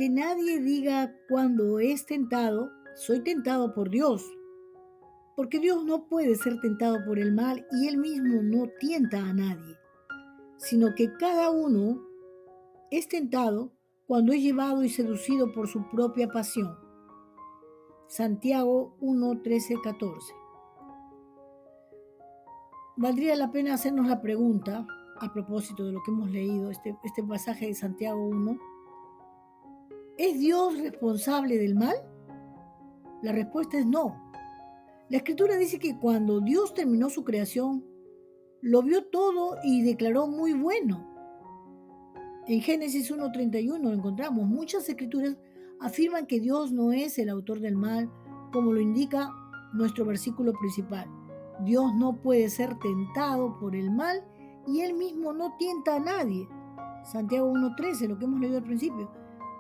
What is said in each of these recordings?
Que nadie diga cuando es tentado, soy tentado por Dios, porque Dios no puede ser tentado por el mal y Él mismo no tienta a nadie, sino que cada uno es tentado cuando es llevado y seducido por su propia pasión. Santiago 1, 13, 14. Valdría la pena hacernos la pregunta, a propósito de lo que hemos leído, este pasaje de Santiago 1, ¿es Dios responsable del mal? La respuesta es no. La Escritura dice que cuando Dios terminó su creación, lo vio todo y declaró muy bueno. En Génesis 1:31 lo encontramos. Muchas escrituras afirman que Dios no es el autor del mal, como lo indica nuestro versículo principal. Dios no puede ser tentado por el mal y Él mismo no tienta a nadie. Santiago 1:13, lo que hemos leído al principio.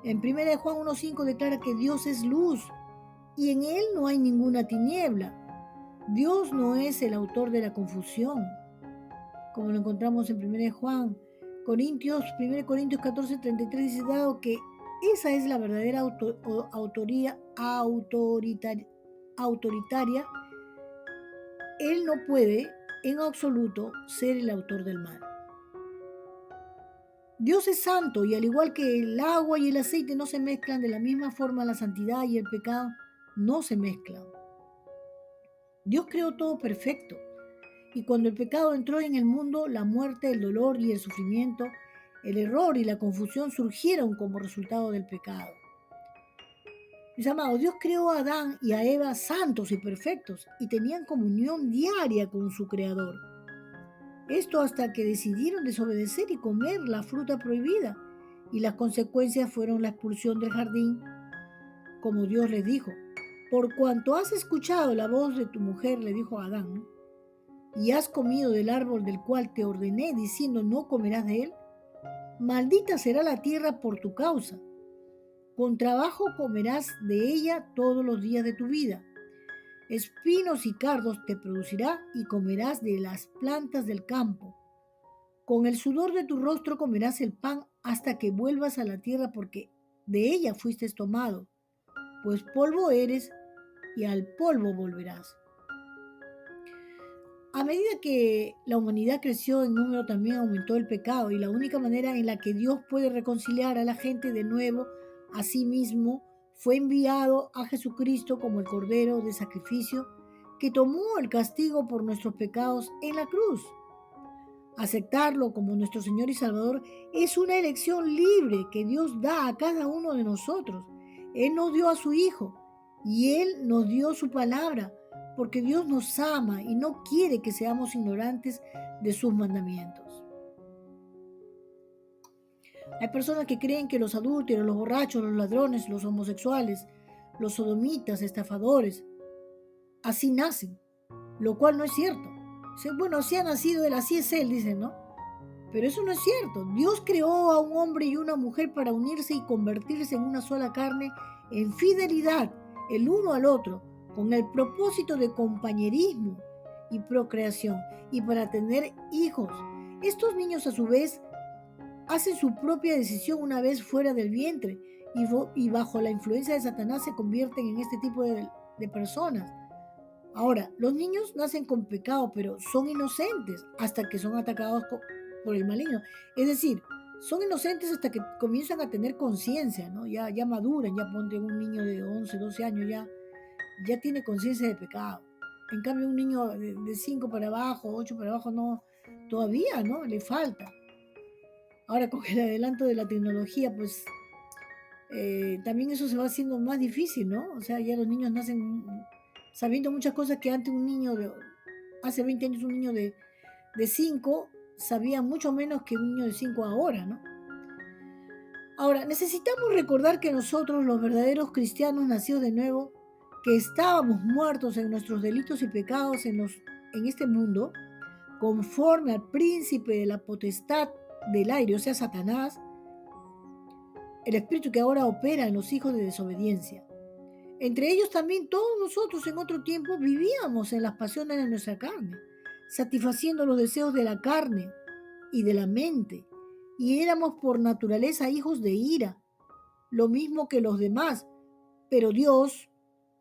En 1 Juan 1:5 declara que Dios es luz y en Él no hay ninguna tiniebla. Dios no es el autor de la confusión, como lo encontramos en 1 Juan. 1 Corintios 14:33 dice, dado que esa es la verdadera autoritaria, Él no puede en absoluto ser el autor del mal. Dios es santo y al igual que el agua y el aceite no se mezclan, de la misma forma la santidad y el pecado no se mezclan. Dios creó todo perfecto. Y cuando el pecado entró en el mundo, la muerte, el dolor y el sufrimiento, el error y la confusión surgieron como resultado del pecado. Mis amados, Dios creó a Adán y a Eva santos y perfectos y tenían comunión diaria con su Creador. Esto hasta que decidieron desobedecer y comer la fruta prohibida. Y las consecuencias fueron la expulsión del jardín, como Dios les dijo. Por cuanto has escuchado la voz de tu mujer, le dijo a Adán, ¿no? Y has comido del árbol del cual te ordené, diciendo no comerás de él, maldita será la tierra por tu causa. Con trabajo comerás de ella todos los días de tu vida. Espinos y cardos te producirá y comerás de las plantas del campo. Con el sudor de tu rostro comerás el pan hasta que vuelvas a la tierra, porque de ella fuiste tomado, pues polvo eres y al polvo volverás. A medida que la humanidad creció en número, también aumentó el pecado, y la única manera en la que Dios puede reconciliar a la gente de nuevo a sí mismo fue enviado a Jesucristo como el Cordero de sacrificio que tomó el castigo por nuestros pecados en la cruz. Aceptarlo como nuestro Señor y Salvador es una elección libre que Dios da a cada uno de nosotros. Él nos dio a su Hijo y Él nos dio su palabra, porque Dios nos ama y no quiere que seamos ignorantes de sus mandamientos. Hay personas que creen que los adúlteros, los borrachos, los ladrones, los homosexuales, los sodomitas, estafadores, así nacen, lo cual no es cierto. Bueno, así ha nacido él, así es él, dicen, ¿no? Pero eso no es cierto. Dios creó a un hombre y una mujer para unirse y convertirse en una sola carne en fidelidad el uno al otro, con el propósito de compañerismo y procreación, y para tener hijos. Estos niños a su vez hacen su propia decisión una vez fuera del vientre y bajo la influencia de Satanás se convierten en este tipo de personas. Ahora, los niños nacen con pecado, pero son inocentes hasta que son atacados por el maligno. Es decir, son inocentes hasta que comienzan a tener conciencia, ¿no? Ya maduran, ya ponte un niño de 11, 12 años, ya tiene conciencia de pecado. En cambio, un niño de 5 para abajo, 8 para abajo, no, todavía, ¿no? Le falta. Ahora, con el adelanto de la tecnología, pues también eso se va haciendo más difícil, ¿no? O sea, ya los niños nacen sabiendo muchas cosas que antes hace 20 años un niño de 5 sabía mucho menos que un niño de 5 ahora, ¿no? Ahora, necesitamos recordar que nosotros, los verdaderos cristianos nacidos de nuevo, que estábamos muertos en nuestros delitos y pecados en este mundo, conforme al príncipe de la potestad del aire, o sea, Satanás, el espíritu que ahora opera en los hijos de desobediencia. Entre ellos también todos nosotros en otro tiempo vivíamos en las pasiones de nuestra carne, satisfaciendo los deseos de la carne y de la mente, y éramos por naturaleza hijos de ira, lo mismo que los demás, pero Dios,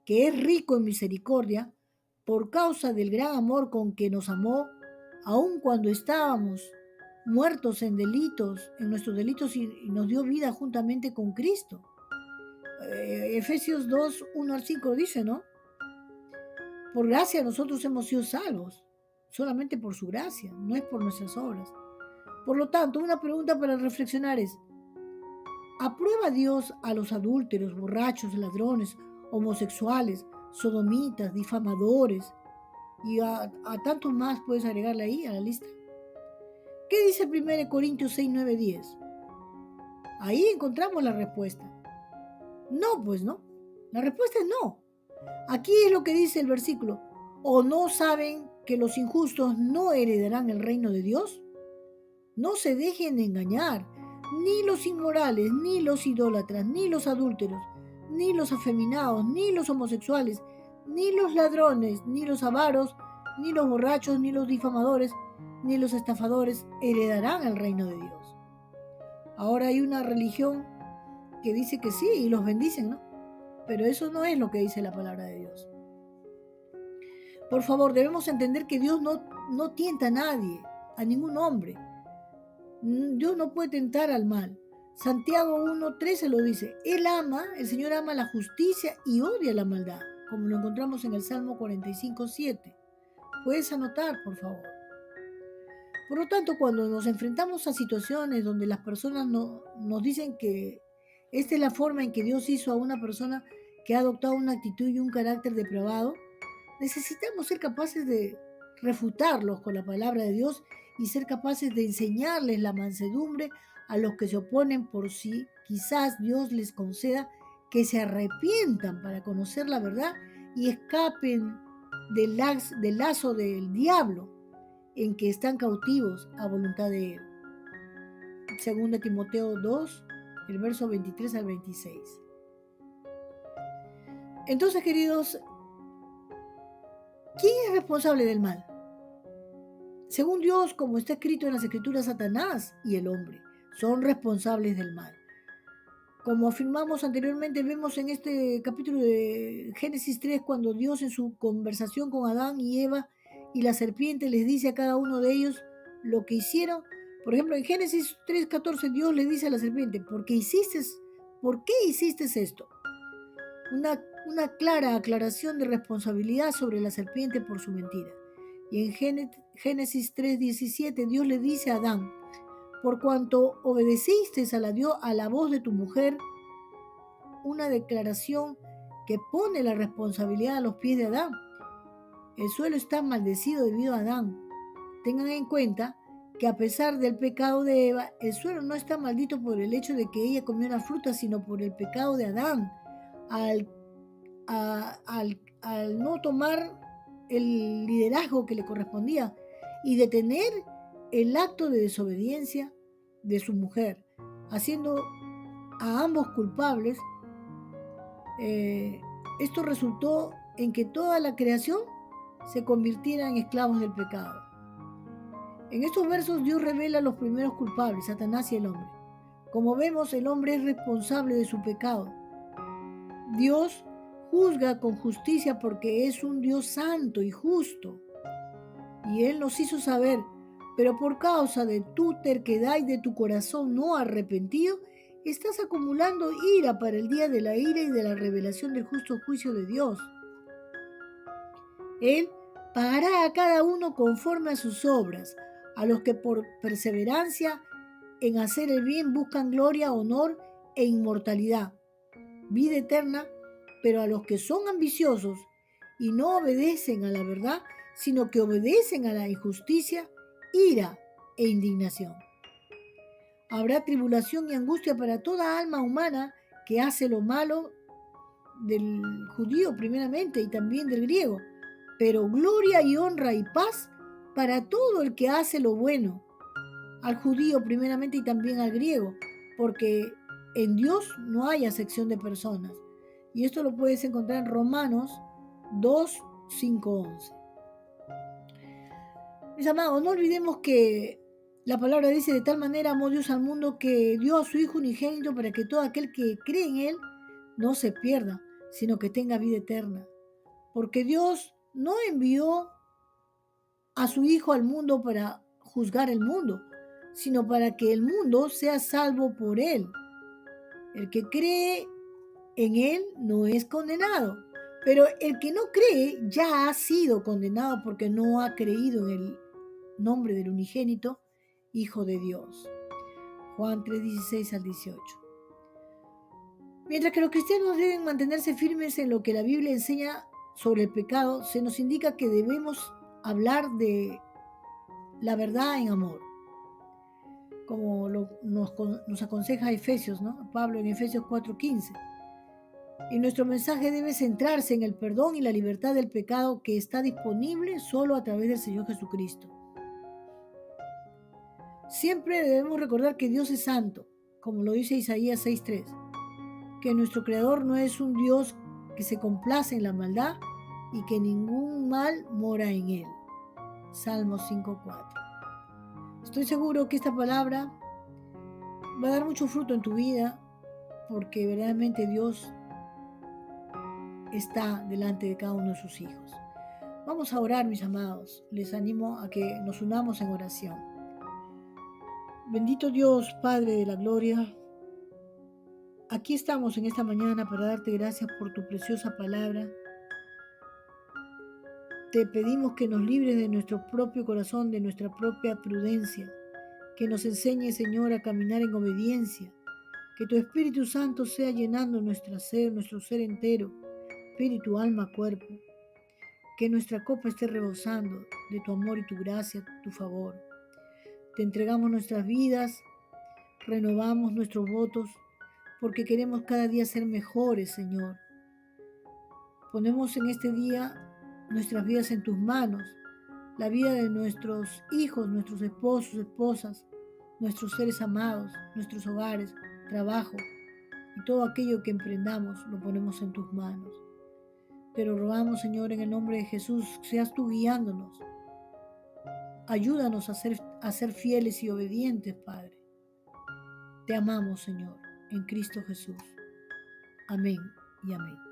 que es rico en misericordia, por causa del gran amor con que nos amó, aun cuando estábamos muertos en nuestros delitos y nos dio vida juntamente con Cristo. Efesios 2, 1 al 5 dice, ¿no? Por gracia nosotros hemos sido salvos, solamente por su gracia, no es por nuestras obras. Por lo tanto, una pregunta para reflexionar es, ¿aprueba Dios a los adúlteros, borrachos, ladrones, homosexuales, sodomitas, difamadores y a tantos más puedes agregarle ahí a la lista? ¿Qué dice 1 Corintios 6, 9, 10? Ahí encontramos la respuesta. No, pues no. La respuesta es no. Aquí es lo que dice el versículo. ¿O no saben que los injustos no heredarán el reino de Dios? No se dejen engañar. Ni los inmorales, ni los idólatras, ni los adúlteros, ni los afeminados, ni los homosexuales, ni los ladrones, ni los avaros, ni los borrachos, ni los difamadores, ni los estafadores heredarán el reino de Dios. Ahora hay una religión que dice que sí y los bendicen, ¿no? Pero eso no es lo que dice la palabra de Dios. Por favor, debemos entender que Dios no tienta a nadie, a ningún hombre. Dios no puede tentar al mal. Santiago 1:13 lo dice. El Señor ama la justicia y odia la maldad, como lo encontramos en el Salmo 45:7. Puedes anotar, por favor. Por lo tanto, cuando nos enfrentamos a situaciones donde las personas nos dicen que esta es la forma en que Dios hizo a una persona que ha adoptado una actitud y un carácter depravado, necesitamos ser capaces de refutarlos con la palabra de Dios y ser capaces de enseñarles la mansedumbre a los que se oponen por si quizás Dios les conceda que se arrepientan para conocer la verdad y escapen del lazo del diablo en que están cautivos a voluntad de Él. 2 Timoteo 2, el verso 23 al 26. Entonces, queridos, ¿quién es responsable del mal? Según Dios, como está escrito en las Escrituras, Satanás y el hombre son responsables del mal. Como afirmamos anteriormente, vemos en este capítulo de Génesis 3, cuando Dios en su conversación con Adán y Eva y la serpiente les dice a cada uno de ellos lo que hicieron. Por ejemplo, en Génesis 3:14 Dios le dice a la serpiente, ¿por qué hiciste esto? Una clara aclaración de responsabilidad sobre la serpiente por su mentira. Y en Génesis 3:17 Dios le dice a Adán, por cuanto obedeciste a la voz de tu mujer, una declaración que pone la responsabilidad a los pies de Adán. El suelo está maldecido debido a Adán. Tengan en cuenta que a pesar del pecado de Eva, el suelo no está maldito por el hecho de que ella comió una fruta, sino por el pecado de Adán, al no tomar el liderazgo que le correspondía y detener el acto de desobediencia de su mujer, haciendo a ambos culpables. Esto resultó en que toda la creación se convirtiera en esclavos del pecado. En estos versos Dios revela a los primeros culpables, Satanás y el hombre. Como vemos, el hombre es responsable de su pecado. Dios juzga con justicia porque es un Dios santo y justo. Y Él nos hizo saber, pero por causa de tu terquedad y de tu corazón no arrepentido, estás acumulando ira para el día de la ira y de la revelación del justo juicio de Dios. Él pagará a cada uno conforme a sus obras, a los que por perseverancia en hacer el bien buscan gloria, honor e inmortalidad, vida eterna, pero a los que son ambiciosos y no obedecen a la verdad, sino que obedecen a la injusticia, ira e indignación. Habrá tribulación y angustia para toda alma humana que hace lo malo, del judío primeramente y también del griego, pero gloria y honra y paz para todo el que hace lo bueno, al judío primeramente y también al griego, porque en Dios no hay acepción de personas. Y esto lo puedes encontrar en Romanos 2, 5, 11. Mis amados, no olvidemos que La palabra dice: de tal manera amó Dios al mundo que dio a su Hijo unigénito para que todo aquel que cree en Él no se pierda, sino que tenga vida eterna. Porque Dios no envió a su Hijo al mundo para juzgar el mundo, sino para que el mundo sea salvo por Él. El que cree en Él no es condenado, pero el que no cree ya ha sido condenado porque no ha creído en el nombre del unigénito Hijo de Dios. Juan 3:16 al 18. Mientras que los cristianos deben mantenerse firmes en lo que la Biblia enseña sobre el pecado, se nos indica que debemos hablar de la verdad en amor, como nos aconseja Efesios, ¿no? Pablo en Efesios 4:15. Y nuestro mensaje debe centrarse en el perdón y la libertad del pecado que está disponible solo a través del Señor Jesucristo. Siempre debemos recordar que Dios es santo, como lo dice Isaías 6:3, que nuestro Creador no es un Dios que se complace en la maldad y que ningún mal mora en él. Salmos 5:4. Estoy seguro que esta palabra va a dar mucho fruto en tu vida, porque verdaderamente Dios está delante de cada uno de sus hijos. Vamos a orar, mis amados. Les animo a que nos unamos en oración. Bendito Dios, Padre de la gloria, aquí estamos en esta mañana para darte gracias por tu preciosa palabra. Te pedimos que nos libres de nuestro propio corazón, de nuestra propia prudencia, que nos enseñe, Señor, a caminar en obediencia, que tu Espíritu Santo sea llenando nuestro ser entero, espíritu, alma, cuerpo, que nuestra copa esté rebosando de tu amor y tu gracia, tu favor. Te entregamos nuestras vidas, renovamos nuestros votos, porque queremos cada día ser mejores, Señor. Ponemos en este día nuestras vidas en tus manos, la vida de nuestros hijos, nuestros esposos, esposas, nuestros seres amados, nuestros hogares, trabajo y todo aquello que emprendamos lo ponemos en tus manos. Te lo rogamos, Señor, en el nombre de Jesús, seas tú guiándonos. Ayúdanos a ser fieles y obedientes, Padre. Te amamos, Señor, en Cristo Jesús. Amén y amén.